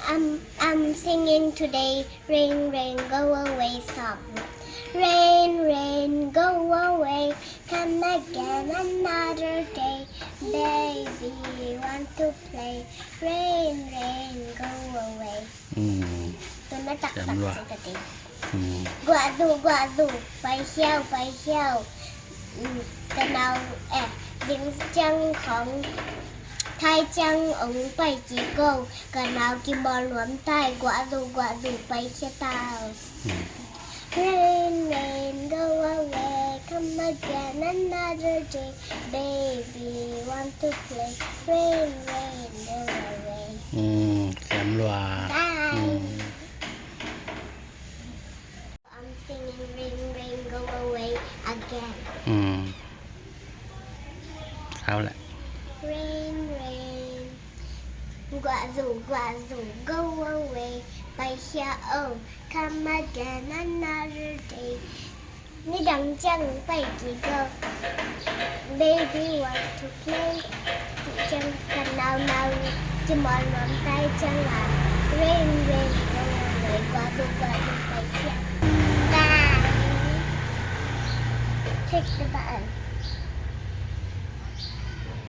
I'm singing today. Rain, rain, go away song. Rain, rain, go away. Come again another day. Baby, want to play. Rain, rain, go away. Tôi nói tặc tặc sự tặc tị. Quả dù, phải theo. Cái nào, những chân không thay chân ống phải chỉ cầu. Cái nào kim bò luống tay. Quả dù, phải theo tao. Rain, rain, go away, come again another day. Baby, want to play. Rain, rain, go away. Cảm loa. Bye. I'm singing rain, rain, go away again. Sao lại? Rain, rain, quả dù, go away. By here, oh, come again another day. Ní đằng chân phải chỉ go. Baby want to play. Chân cần nào chỉ mòn ngón tay chân là rain, rain, go away. Quả dù by here. Bye. Click the button.